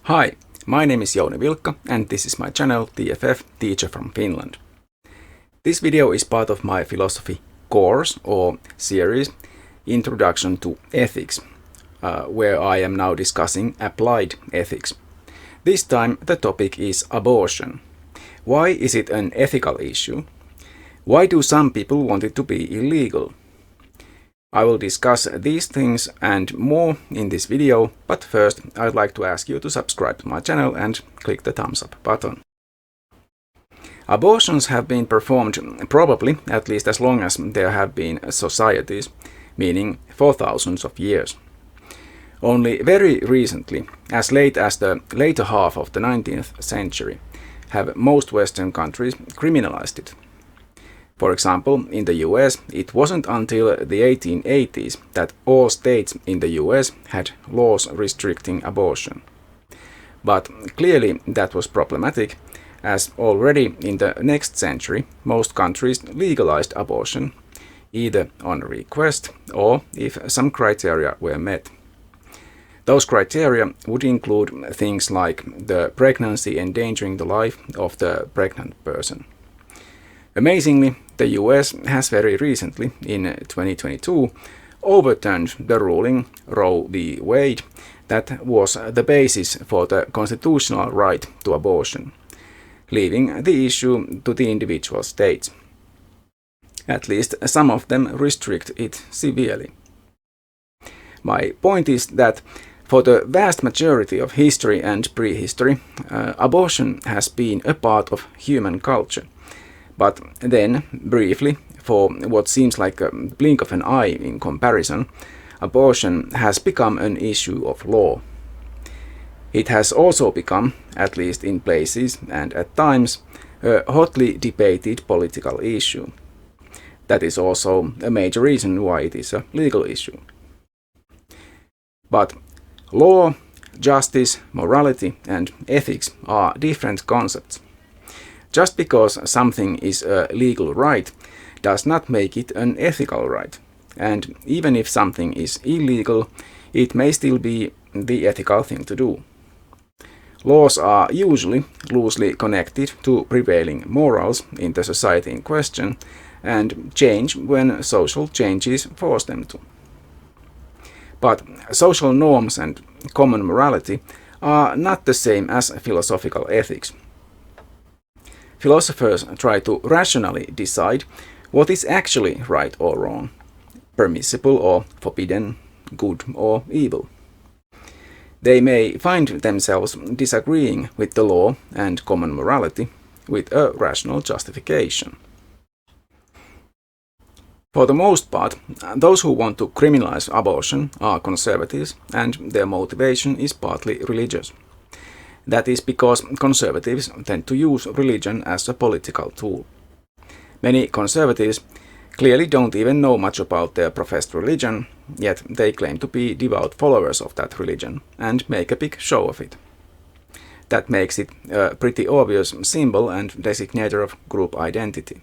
Hi, my name is Jouni Vilkka and this is my channel TFF Teacher from Finland. This video is part of my philosophy course or series Introduction to Ethics, where I am now discussing applied ethics. This time the topic is abortion. Why is it an ethical issue? Why do some people want it to be illegal? I will discuss these things and more in this video, but first I'd like to ask you to subscribe to my channel and click the thumbs up button. Abortions have been performed probably at least as long as there have been societies, meaning for thousands of years. Only very recently, as late as the later half of the 19th century, have most Western countries criminalized it. For example, in the US, it wasn't until the 1880s that all states in the US had laws restricting abortion. But clearly that was problematic, as already in the next century most countries legalized abortion, either on request or if some criteria were met. Those criteria would include things like the pregnancy endangering the life of the pregnant person. Amazingly, the US has very recently, in 2022, overturned the ruling Roe v. Wade that was the basis for the constitutional right to abortion, leaving the issue to the individual states. At least some of them restrict it severely. My point is that for the vast majority of history and prehistory, abortion has been a part of human culture. But then, briefly, for what seems like a blink of an eye in comparison, abortion has become an issue of law. It has also become, at least in places and at times, a hotly debated political issue. That is also a major reason why it is a legal issue. But law, justice, morality, and ethics are different concepts. Just because something is a legal right does not make it an ethical right, and even if something is illegal, it may still be the ethical thing to do. Laws are usually loosely connected to prevailing morals in the society in question, and change when social changes force them to. But social norms and common morality are not the same as philosophical ethics. Philosophers try to rationally decide what is actually right or wrong, permissible or forbidden, good or evil. They may find themselves disagreeing with the law and common morality with a rational justification. For the most part, those who want to criminalize abortion are conservatives, and their motivation is partly religious. That is because conservatives tend to use religion as a political tool. Many conservatives clearly don't even know much about their professed religion, yet they claim to be devout followers of that religion and make a big show of it. That makes it a pretty obvious symbol and designator of group identity.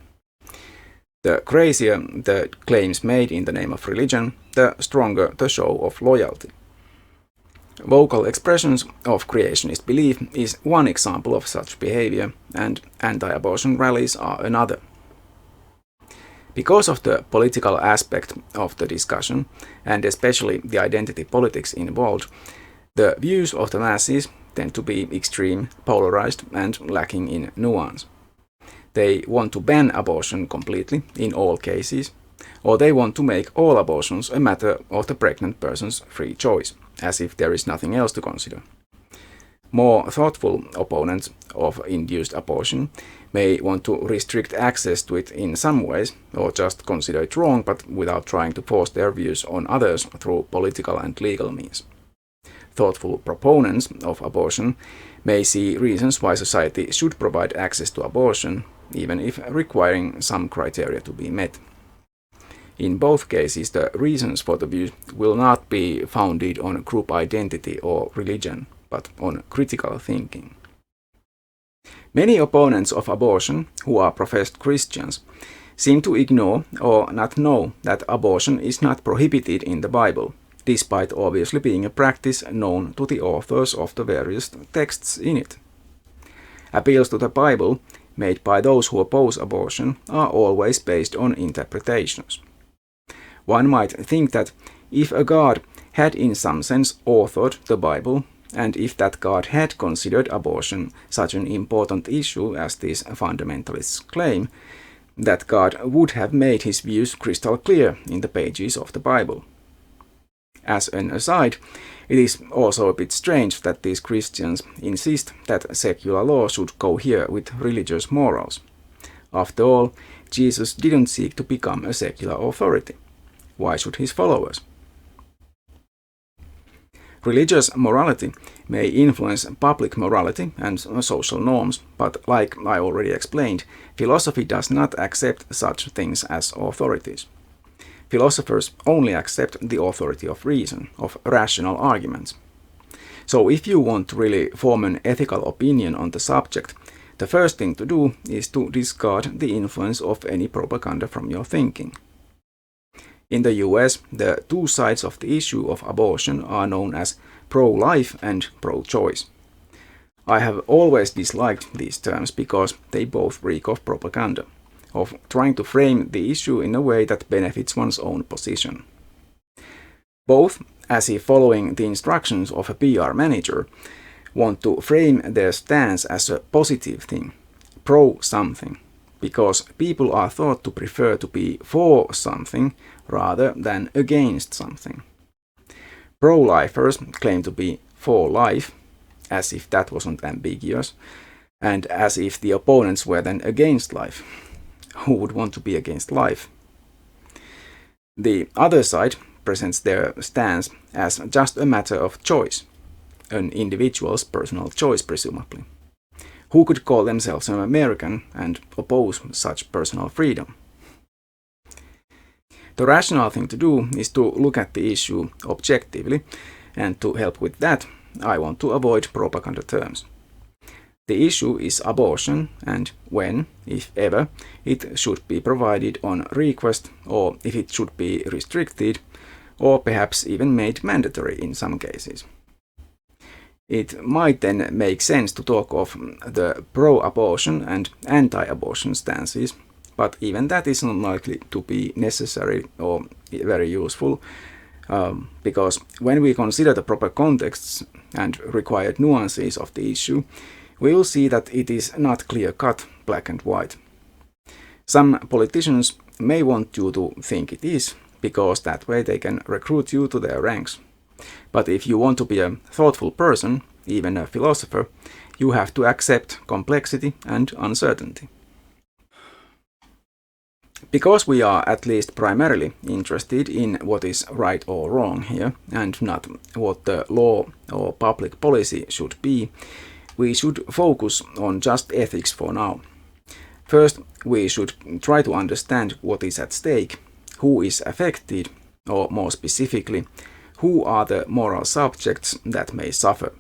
The crazier the claims made in the name of religion, the stronger the show of loyalty. Vocal expressions of creationist belief is one example of such behavior, and anti-abortion rallies are another. Because of the political aspect of the discussion, and especially the identity politics involved, the views of the masses tend to be extreme, polarized, and lacking in nuance. They want to ban abortion completely in all cases, or they want to make all abortions a matter of the pregnant person's free choice, as if there is nothing else to consider. More thoughtful opponents of induced abortion may want to restrict access to it in some ways, or just consider it wrong but without trying to force their views on others through political and legal means. Thoughtful proponents of abortion may see reasons why society should provide access to abortion, even if requiring some criteria to be met. In both cases, the reasons for the view will not be founded on group identity or religion, but on critical thinking. Many opponents of abortion, who are professed Christians, seem to ignore or not know that abortion is not prohibited in the Bible, despite obviously being a practice known to the authors of the various texts in it. Appeals to the Bible made by those who oppose abortion are always based on interpretations. One might think that if a God had in some sense authored the Bible, and if that God had considered abortion such an important issue as these fundamentalists claim, that God would have made his views crystal clear in the pages of the Bible. As an aside, it is also a bit strange that these Christians insist that secular law should cohere with religious morals. After all, Jesus didn't seek to become a secular authority. Why should his followers? Religious morality may influence public morality and social norms, but like I already explained, philosophy does not accept such things as authorities. Philosophers only accept the authority of reason, of rational arguments. So if you want to really form an ethical opinion on the subject, the first thing to do is to discard the influence of any propaganda from your thinking. In the US, the two sides of the issue of abortion are known as pro-life and pro-choice. I have always disliked these terms because they both reek of propaganda, of trying to frame the issue in a way that benefits one's own position. Both, as if following the instructions of a PR manager, want to frame their stance as a positive thing, pro-something, because people are thought to prefer to be for something rather than against something. Pro-lifers claim to be for life, as if that wasn't ambiguous, and as if the opponents were then against life. Who would want to be against life? The other side presents their stance as just a matter of choice, an individual's personal choice presumably. Who could call themselves an American and oppose such personal freedom? The rational thing to do is to look at the issue objectively, and to help with that, I want to avoid propaganda terms. The issue is abortion, and when, if ever, it should be provided on request, or if it should be restricted, or perhaps even made mandatory in some cases. It might then make sense to talk of the pro-abortion and anti-abortion stances, but even that is unlikely to be necessary or very useful, because when we consider the proper contexts and required nuances of the issue, we will see that it is not clear-cut, black and white. Some politicians may want you to think it is, because that way they can recruit you to their ranks. But if you want to be a thoughtful person, even a philosopher, you have to accept complexity and uncertainty. Because we are at least primarily interested in what is right or wrong here, and not what the law or public policy should be, we should focus on just ethics for now. First, we should try to understand what is at stake, who is affected, or more specifically, who are the moral subjects that may suffer.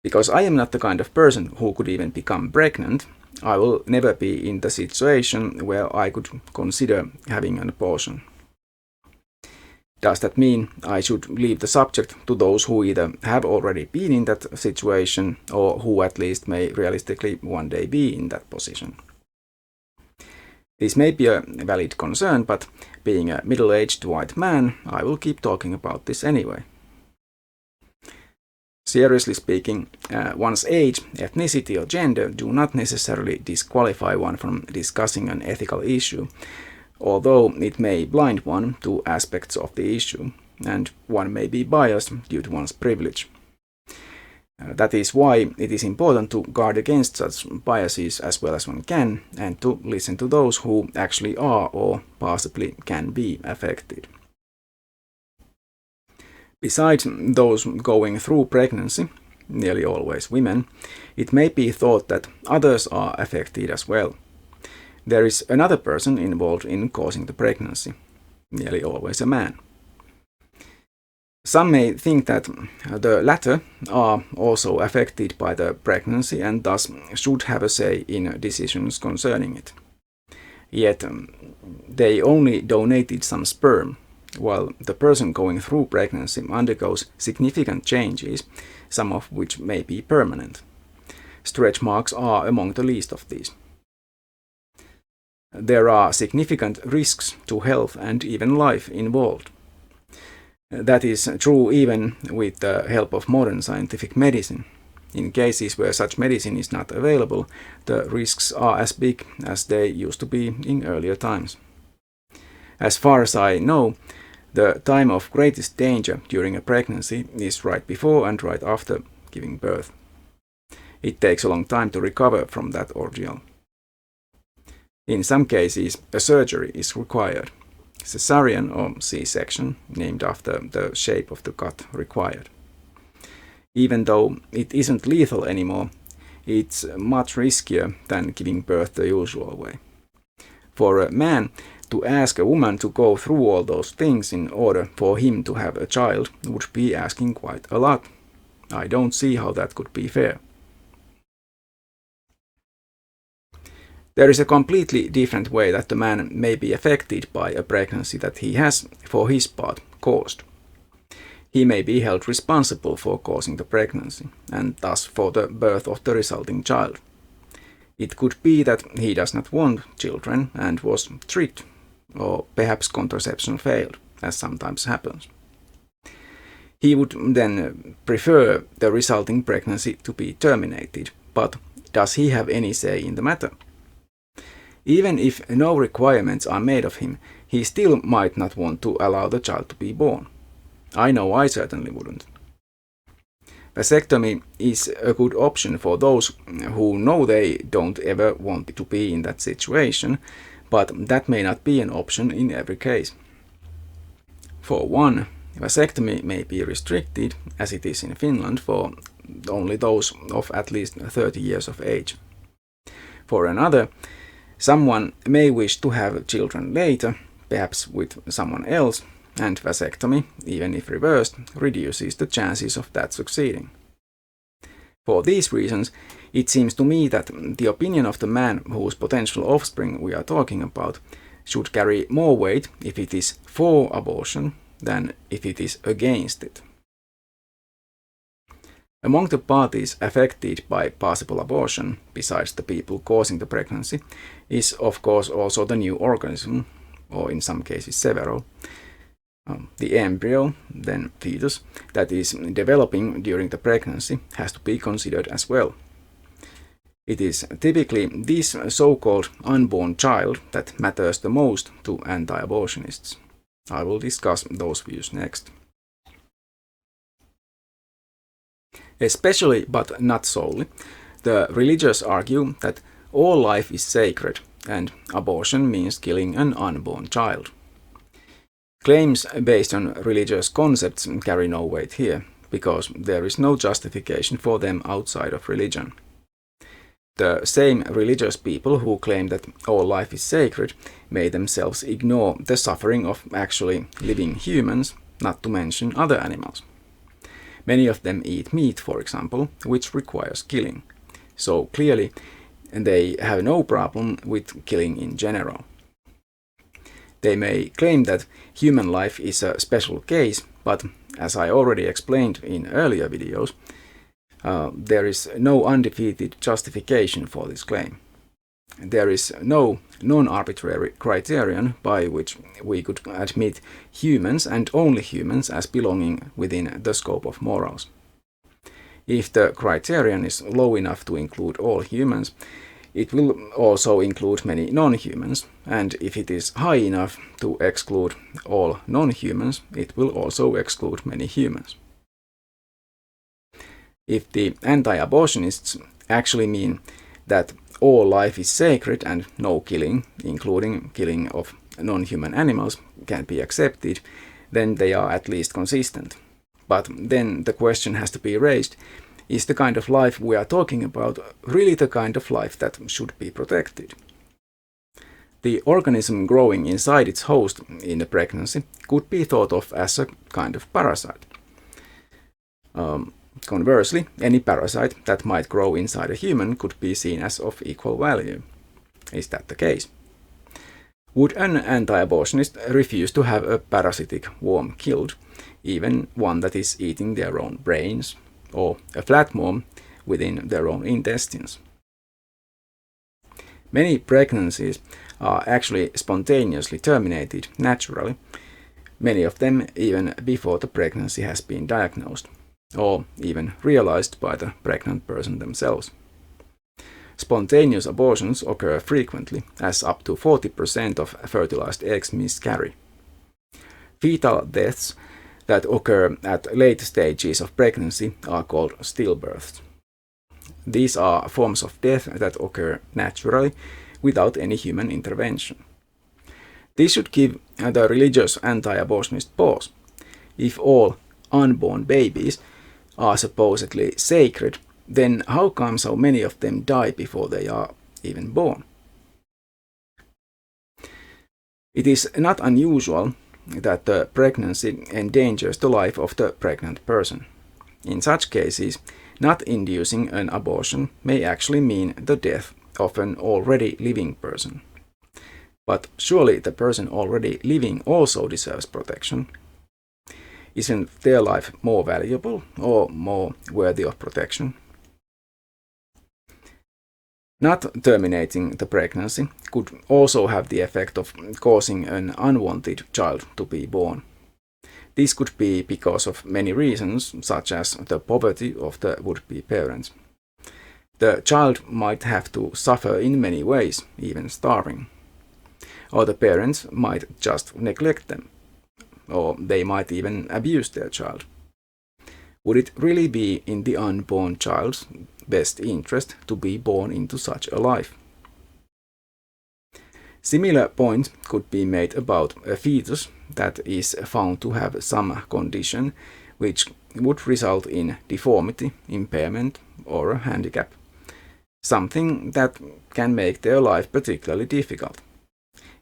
Because I am not the kind of person who could even become pregnant, I will never be in the situation where I could consider having an abortion. Does that mean I should leave the subject to those who either have already been in that situation or who at least may realistically one day be in that position? This may be a valid concern, but being a middle-aged white man, I will keep talking about this anyway. Seriously speaking, one's age, ethnicity or gender do not necessarily disqualify one from discussing an ethical issue, although it may blind one to aspects of the issue, and one may be biased due to one's privilege. That is why it is important to guard against such biases as well as one can, and to listen to those who actually are or possibly can be affected. Besides those going through pregnancy, nearly always women, it may be thought that others are affected as well. There is another person involved in causing the pregnancy, nearly always a man. Some may think that the latter are also affected by the pregnancy and thus should have a say in decisions concerning it. Yet they only donated some sperm, while the person going through pregnancy undergoes significant changes, some of which may be permanent. Stretch marks are among the least of these. There are significant risks to health and even life involved. That is true even with the help of modern scientific medicine. In cases where such medicine is not available, the risks are as big as they used to be in earlier times. As far as I know, the time of greatest danger during a pregnancy is right before and right after giving birth. It takes a long time to recover from that ordeal. In some cases, a surgery is required. Cesarean or C-section, named after the shape of the cut required. Even though it isn't lethal anymore, it's much riskier than giving birth the usual way. For a man to ask a woman to go through all those things in order for him to have a child would be asking quite a lot. I don't see how that could be fair. There is a completely different way that the man may be affected by a pregnancy that he has, for his part, caused. He may be held responsible for causing the pregnancy, and thus for the birth of the resulting child. It could be that he does not want children and was tricked, or perhaps contraception failed, as sometimes happens. He would then prefer the resulting pregnancy to be terminated, but does he have any say in the matter? Even if no requirements are made of him, he still might not want to allow the child to be born. I know I certainly wouldn't. Vasectomy is a good option for those who know they don't ever want to be in that situation, but that may not be an option in every case. For one, vasectomy may be restricted, as it is in Finland, for only those of at least 30 years of age. For another, someone may wish to have children later, perhaps with someone else, and vasectomy, even if reversed, reduces the chances of that succeeding. For these reasons, it seems to me that the opinion of the man whose potential offspring we are talking about should carry more weight if it is for abortion than if it is against it. Among the parties affected by possible abortion, besides the people causing the pregnancy, is of course also the new organism, or in some cases several, the embryo, then fetus, that is developing during the pregnancy has to be considered as well. It is typically this so-called unborn child that matters the most to anti-abortionists. I will discuss those views next. Especially, but not solely, the religious argue that all life is sacred and abortion means killing an unborn child. Claims based on religious concepts carry no weight here, because there is no justification for them outside of religion. The same religious people who claim that all life is sacred may themselves ignore the suffering of actually living humans, not to mention other animals. Many of them eat meat, for example, which requires killing. So clearly, they have no problem with killing in general. They may claim that human life is a special case, but as I already explained in earlier videos, there is no undefeated justification for this claim. There is no non-arbitrary criterion by which we could admit humans and only humans as belonging within the scope of morals. If the criterion is low enough to include all humans, it will also include many non-humans, and if it is high enough to exclude all non-humans, it will also exclude many humans. If the anti-abortionists actually mean that all life is sacred and no killing, including killing of non-human animals, can be accepted, then they are at least consistent. But then the question has to be raised, is the kind of life we are talking about really the kind of life that should be protected? The organism growing inside its host in a pregnancy could be thought of as a kind of parasite. Conversely, any parasite that might grow inside a human could be seen as of equal value. Is that the case? Would an anti-abortionist refuse to have a parasitic worm killed, even one that is eating their own brains, or a flatworm within their own intestines? Many pregnancies are actually spontaneously terminated naturally, many of them even before the pregnancy has been diagnosed, or even realized by the pregnant person themselves. Spontaneous abortions occur frequently, as up to 40% of fertilized eggs miscarry. Fetal deaths that occur at late stages of pregnancy are called stillbirths. These are forms of death that occur naturally without any human intervention. This should give the religious anti-abortionist pause. If all unborn babies are supposedly sacred, then how come so many of them die before they are even born? It is not unusual that the pregnancy endangers the life of the pregnant person. In such cases, not inducing an abortion may actually mean the death of an already living person. But surely the person already living also deserves protection. Isn't their life more valuable or more worthy of protection? Not terminating the pregnancy could also have the effect of causing an unwanted child to be born. This could be because of many reasons, such as the poverty of the would-be parents. The child might have to suffer in many ways, even starving. Or the parents might just neglect them, or they might even abuse their child. Would it really be in the unborn child's best interest to be born into such a life? Similar point could be made about a fetus that is found to have some condition which would result in deformity, impairment, or a handicap, something that can make their life particularly difficult.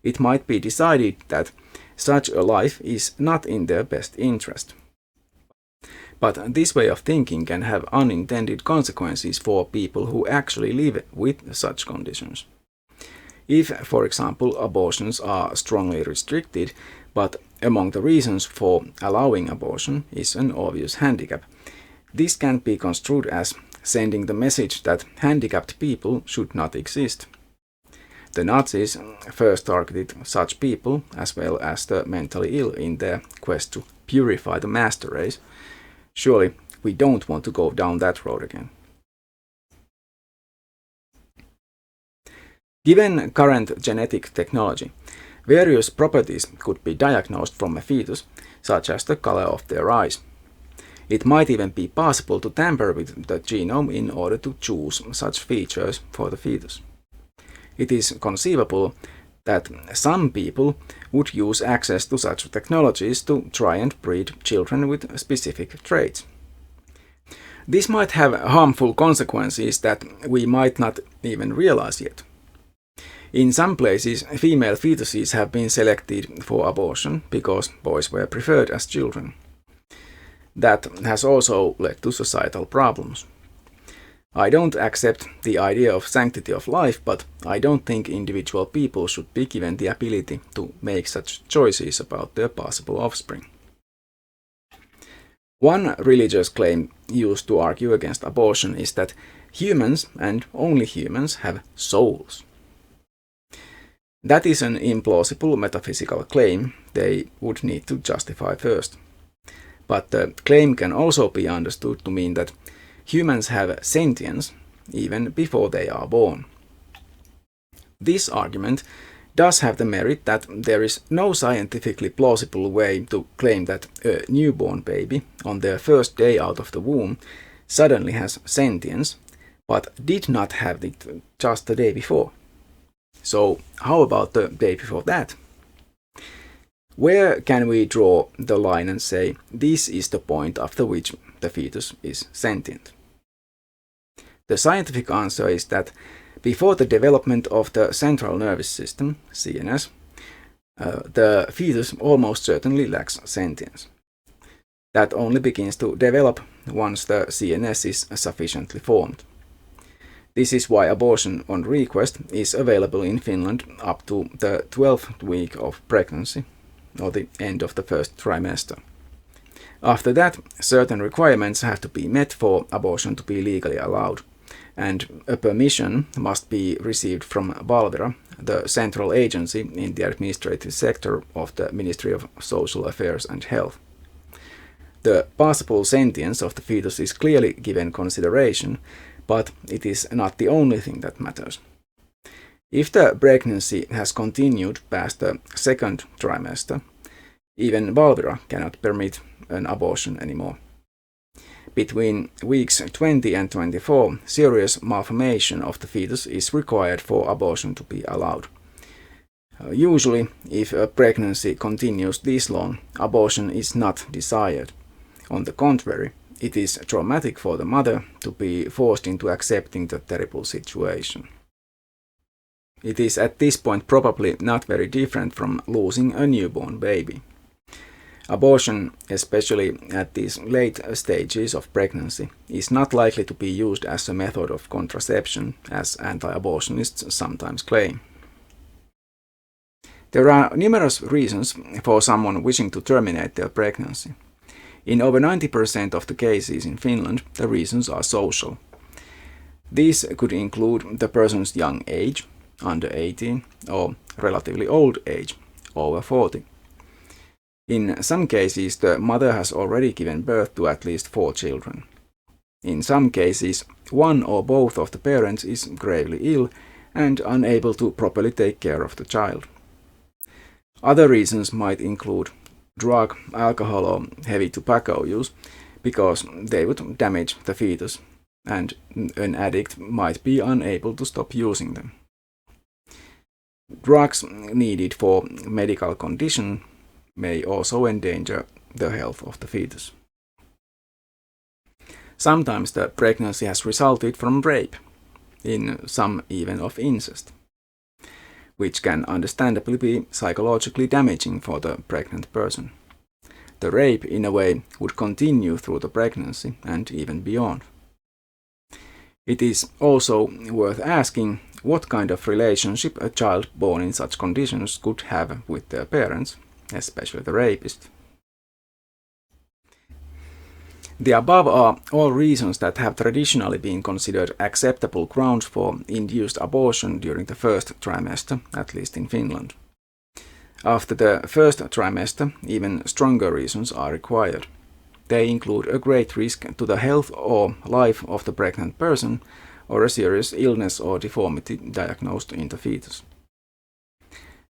It might be decided that such a life is not in their best interest. But this way of thinking can have unintended consequences for people who actually live with such conditions. If, for example, abortions are strongly restricted, but among the reasons for allowing abortion is an obvious handicap, this can be construed as sending the message that handicapped people should not exist. The Nazis first targeted such people as well as the mentally ill in their quest to purify the master race. Surely we don't want to go down that road again. Given current genetic technology, various properties could be diagnosed from a fetus, such as the color of their eyes. It might even be possible to tamper with the genome in order to choose such features for the fetus. It is conceivable that some people would use access to such technologies to try and breed children with specific traits. This might have harmful consequences that we might not even realize yet. In some places, female fetuses have been selected for abortion because boys were preferred as children. That has also led to societal problems. I don't accept the idea of sanctity of life, but I don't think individual people should be given the ability to make such choices about their possible offspring. One religious claim used to argue against abortion is that humans, and only humans, have souls. That is an implausible metaphysical claim they would need to justify first. But the claim can also be understood to mean that humans have sentience even before they are born. This argument does have the merit that there is no scientifically plausible way to claim that a newborn baby on their first day out of the womb suddenly has sentience, but did not have it just the day before. So how about the day before that? Where can we draw the line and say this is the point after which the fetus is sentient? The scientific answer is that before the development of the central nervous system, CNS, the fetus almost certainly lacks sentience. That only begins to develop once the CNS is sufficiently formed. This is why abortion on request is available in Finland up to the 12th week of pregnancy, or the end of the first trimester. After that, certain requirements have to be met for abortion to be legally allowed, and a permission must be received from Valvira, the central agency in the administrative sector of the Ministry of Social Affairs and Health. The possible sentience of the fetus is clearly given consideration, but it is not the only thing that matters. If the pregnancy has continued past the second trimester, even Valvira cannot permit an abortion anymore. Between weeks 20 and 24, serious malformation of the fetus is required for abortion to be allowed. Usually, if a pregnancy continues this long, abortion is not desired. On the contrary, it is traumatic for the mother to be forced into accepting the terrible situation. It is at this point probably not very different from losing a newborn baby. Abortion, especially at these late stages of pregnancy, is not likely to be used as a method of contraception, as anti-abortionists sometimes claim. There are numerous reasons for someone wishing to terminate their pregnancy. In over 90% of the cases in Finland, the reasons are social. These could include the person's young age, under 18, or relatively old age, over 40. In some cases, the mother has already given birth to at least 4 children. In some cases, one or both of the parents is gravely ill and unable to properly take care of the child. Other reasons might include drug, alcohol, or heavy tobacco use, because they would damage the fetus, and an addict might be unable to stop using them. Drugs needed for medical condition may also endanger the health of the fetus. Sometimes the pregnancy has resulted from rape, in some even of incest, which can understandably be psychologically damaging for the pregnant person. The rape, in a way, would continue through the pregnancy and even beyond. It is also worth asking what kind of relationship a child born in such conditions could have with their parents, especially the rapist. The above are all reasons that have traditionally been considered acceptable grounds for induced abortion during the first trimester, at least in Finland. After the first trimester, even stronger reasons are required. They include a great risk to the health or life of the pregnant person, or a serious illness or deformity diagnosed in the fetus.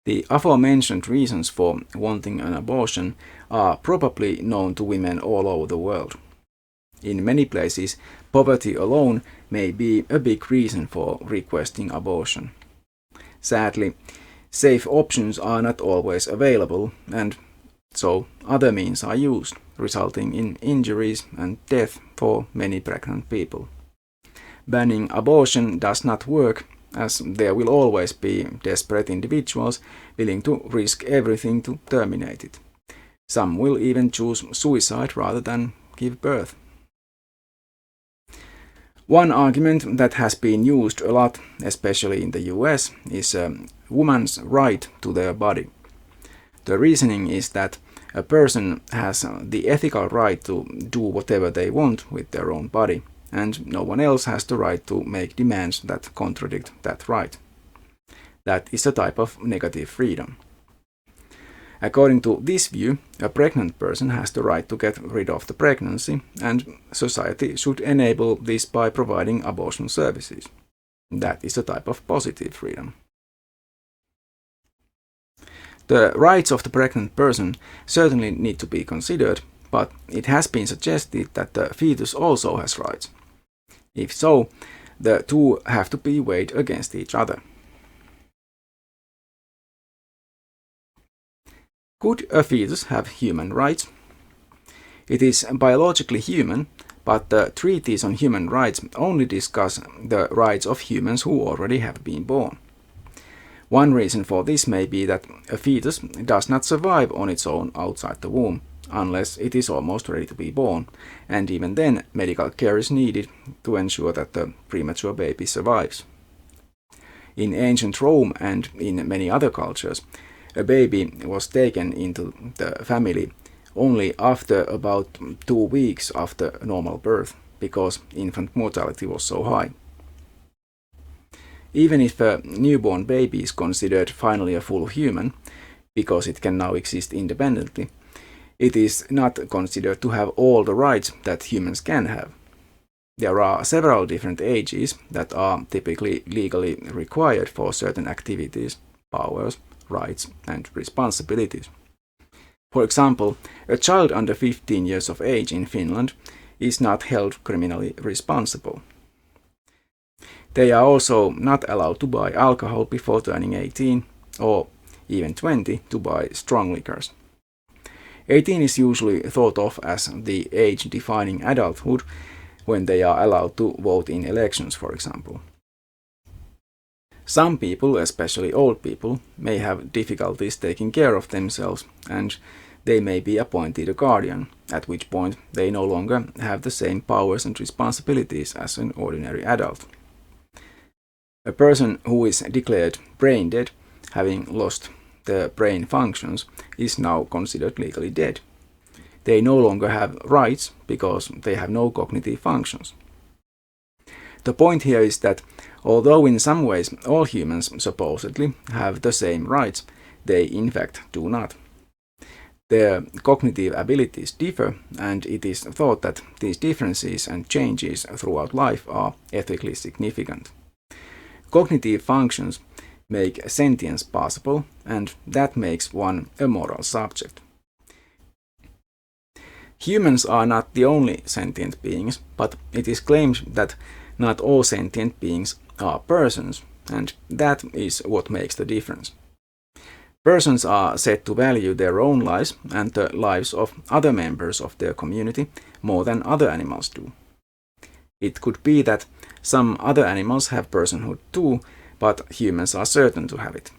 The aforementioned reasons for wanting an abortion are probably known to women all over the world. In many places, poverty alone may be a big reason for requesting abortion. Sadly, safe options are not always available, and so other means are used, resulting in injuries and death for many pregnant people. Banning abortion does not work, as there will always be desperate individuals willing to risk everything to terminate it. Some will even choose suicide rather than give birth. One argument that has been used a lot, especially in the US, is a woman's right to their body. The reasoning is that a person has the ethical right to do whatever they want with their own body, and no one else has the right to make demands that contradict that right. That is a type of negative freedom. According to this view, a pregnant person has the right to get rid of the pregnancy, and society should enable this by providing abortion services. That is a type of positive freedom. The rights of the pregnant person certainly need to be considered, but it has been suggested that the fetus also has rights. If so, the two have to be weighed against each other. Could a fetus have human rights? It is biologically human, but the treaties on human rights only discuss the rights of humans who already have been born. One reason for this may be that a fetus does not survive on its own outside the womb, unless it is almost ready to be born, and even then medical care is needed to ensure that the premature baby survives. In ancient Rome and in many other cultures, a baby was taken into the family only after about 2 weeks after normal birth, because infant mortality was so high. Even if a newborn baby is considered finally a full human, because it can now exist independently, it is not considered to have all the rights that humans can have. There are several different ages that are typically legally required for certain activities, powers, rights, and responsibilities. For example, a child under 15 years of age in Finland is not held criminally responsible. They are also not allowed to buy alcohol before turning 18, or even 20 to buy strong liquors. 18 is usually thought of as the age defining adulthood when they are allowed to vote in elections, for example. Some people, especially old people, may have difficulties taking care of themselves, and they may be appointed a guardian, at which point they no longer have the same powers and responsibilities as an ordinary adult. A person who is declared brain dead, having lost their brain functions, is now considered legally dead. They no longer have rights because they have no cognitive functions. The point here is that although in some ways all humans supposedly have the same rights, they in fact do not. Their cognitive abilities differ, and it is thought that these differences and changes throughout life are ethically significant. Cognitive functions make sentience possible, and that makes one a moral subject. Humans are not the only sentient beings, but it is claimed that not all sentient beings are persons, and that is what makes the difference. Persons are said to value their own lives and the lives of other members of their community more than other animals do. It could be that some other animals have personhood too, but humans are certain to have it.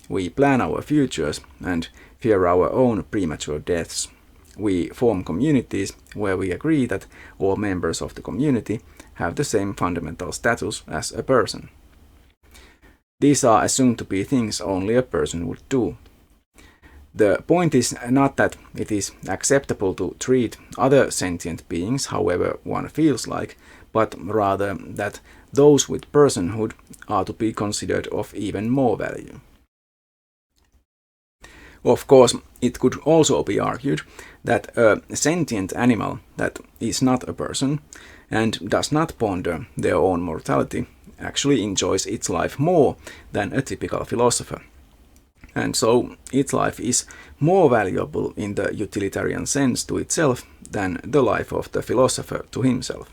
We plan our futures and fear our own premature deaths. We form communities where we agree that all members of the community have the same fundamental status as a person. These are assumed to be things only a person would do. The point is not that it is acceptable to treat other sentient beings however one feels like, but rather that those with personhood are to be considered of even more value. Of course, it could also be argued that a sentient animal that is not a person and does not ponder their own mortality actually enjoys its life more than a typical philosopher. And so its life is more valuable in the utilitarian sense to itself than the life of the philosopher to himself.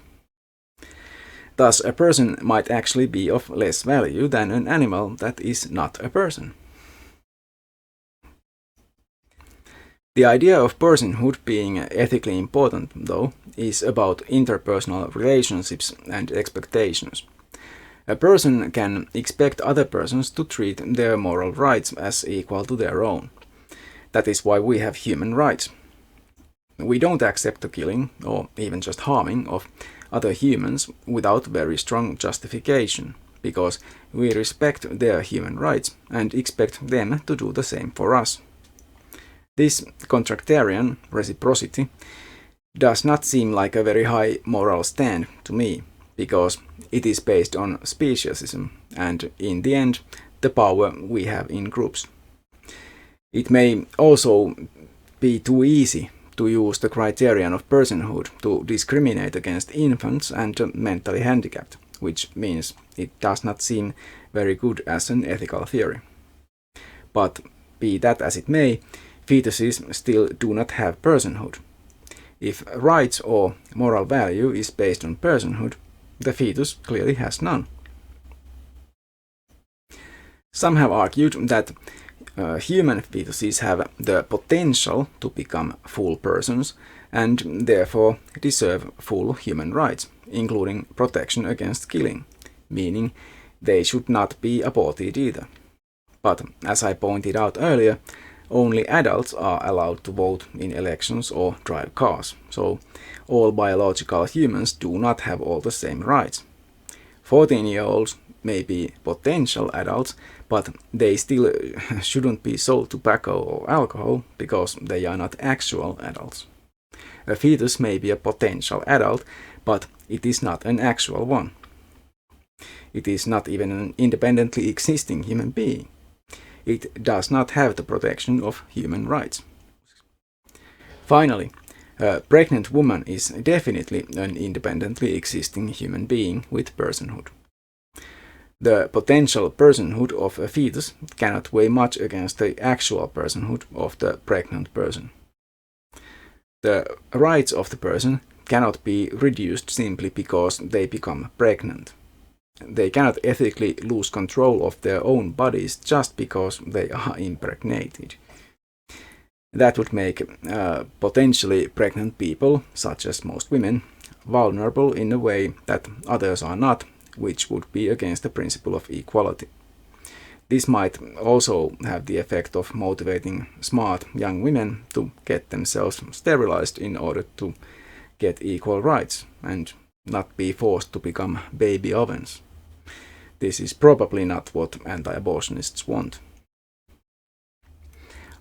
Thus, a person might actually be of less value than an animal that is not a person. The idea of personhood being ethically important, though, is about interpersonal relationships and expectations. A person can expect other persons to treat their moral rights as equal to their own. That is why we have human rights. We don't accept the killing, or even just harming, of other humans without very strong justification, because we respect their human rights and expect them to do the same for us. This contractarian reciprocity does not seem like a very high moral stand to me, because it is based on speciesism and, in the end, the power we have in groups. It may also be too easy to use the criterion of personhood to discriminate against infants and the mentally handicapped, which means it does not seem very good as an ethical theory. But be that as it may, fetuses still do not have personhood. If rights or moral value is based on personhood, the fetus clearly has none. Some have argued that human fetuses have the potential to become full persons and therefore deserve full human rights, including protection against killing, meaning they should not be aborted either. But as I pointed out earlier, only adults are allowed to vote in elections or drive cars, so all biological humans do not have all the same rights. 14-year-olds may be potential adults, but they still shouldn't be sold tobacco or alcohol because they are not actual adults. A fetus may be a potential adult, but it is not an actual one. It is not even an independently existing human being. It does not have the protection of human rights. Finally, a pregnant woman is definitely an independently existing human being with personhood. The potential personhood of a fetus cannot weigh much against the actual personhood of the pregnant person. The rights of the person cannot be reduced simply because they become pregnant. They cannot ethically lose control of their own bodies just because they are impregnated. That would make potentially pregnant people, such as most women, vulnerable in a way that others are not, which would be against the principle of equality. This might also have the effect of motivating smart young women to get themselves sterilized in order to get equal rights and not be forced to become baby ovens. This is probably not what anti-abortionists want.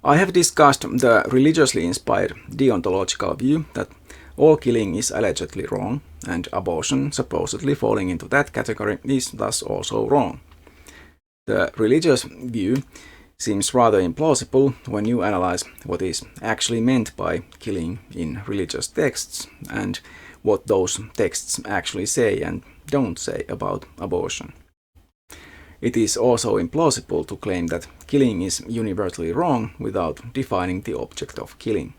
I have discussed the religiously inspired deontological view that all killing is allegedly wrong, and abortion, supposedly falling into that category, is thus also wrong. The religious view seems rather implausible when you analyze what is actually meant by killing in religious texts and what those texts actually say and don't say about abortion. It is also implausible to claim that killing is universally wrong without defining the object of killing.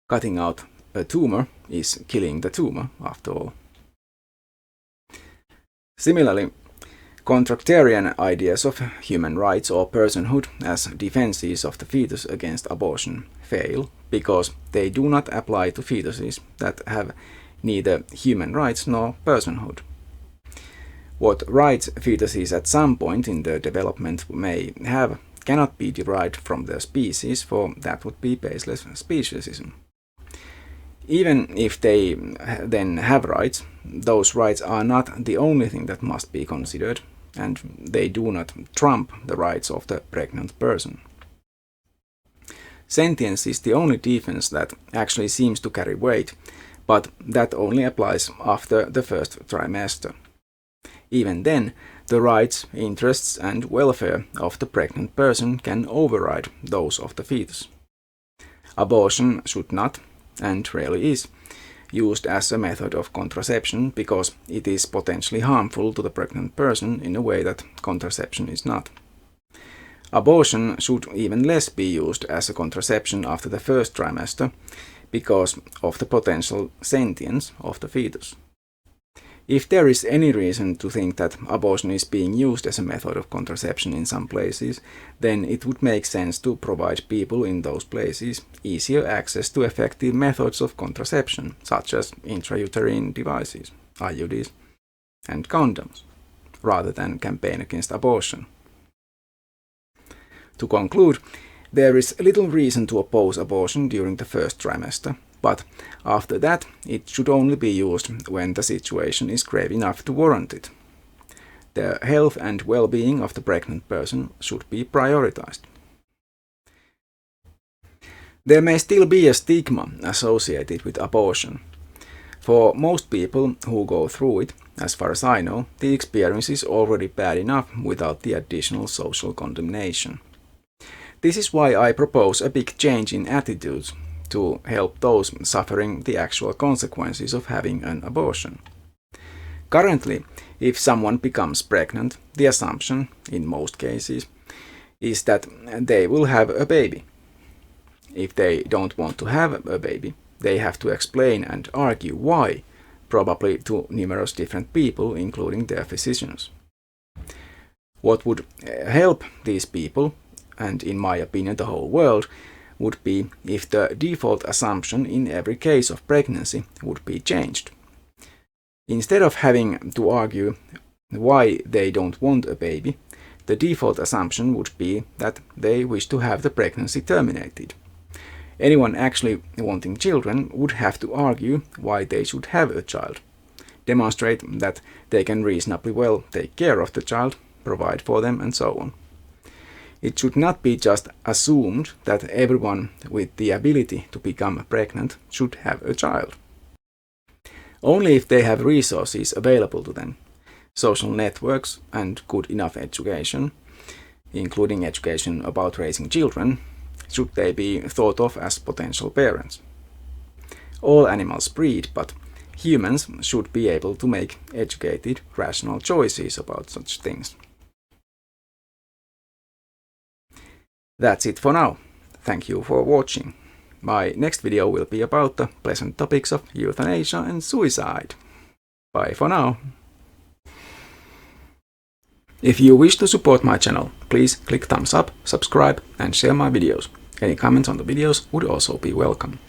Cutting out a tumor is killing the tumor, after all. Similarly, contractarian ideas of human rights or personhood as defenses of the fetus against abortion fail because they do not apply to fetuses that have neither human rights nor personhood. What rights fetuses at some point in their development may have cannot be derived from their species, for that would be baseless speciesism. Even if they then have rights, those rights are not the only thing that must be considered, and they do not trump the rights of the pregnant person. Sentience is the only defense that actually seems to carry weight, but that only applies after the first trimester. Even then, the rights, interests, and welfare of the pregnant person can override those of the fetus. Abortion should not, and rarely is, used as a method of contraception because it is potentially harmful to the pregnant person in a way that contraception is not. Abortion should even less be used as a contraception after the first trimester because of the potential sentience of the fetus. If there is any reason to think that abortion is being used as a method of contraception in some places, then it would make sense to provide people in those places easier access to effective methods of contraception, such as intrauterine devices, IUDs, and condoms, rather than campaign against abortion. To conclude, there is little reason to oppose abortion during the first trimester, but after that it should only be used when the situation is grave enough to warrant it. The health and well-being of the pregnant person should be prioritized. There may still be a stigma associated with abortion. For most people who go through it, as far as I know, the experience is already bad enough without the additional social condemnation. This is why I propose a big change in attitudes to help those suffering the actual consequences of having an abortion. Currently, if someone becomes pregnant, the assumption, in most cases, is that they will have a baby. If they don't want to have a baby, they have to explain and argue why, probably to numerous different people, including their physicians. What would help these people, and in my opinion the whole world, would be if the default assumption in every case of pregnancy would be changed. Instead of having to argue why they don't want a baby, the default assumption would be that they wish to have the pregnancy terminated. Anyone actually wanting children would have to argue why they should have a child, demonstrate that they can reasonably well take care of the child, provide for them, and so on. It should not be just assumed that everyone with the ability to become pregnant should have a child. Only if they have resources available to them, social networks and good enough education, including education about raising children, should they be thought of as potential parents. All animals breed, but humans should be able to make educated, rational choices about such things. That's it for now. Thank you for watching. My next video will be about the pleasant topics of euthanasia and suicide. Bye for now. If you wish to support my channel, please click thumbs up, subscribe and share my videos. Any comments on the videos would also be welcome.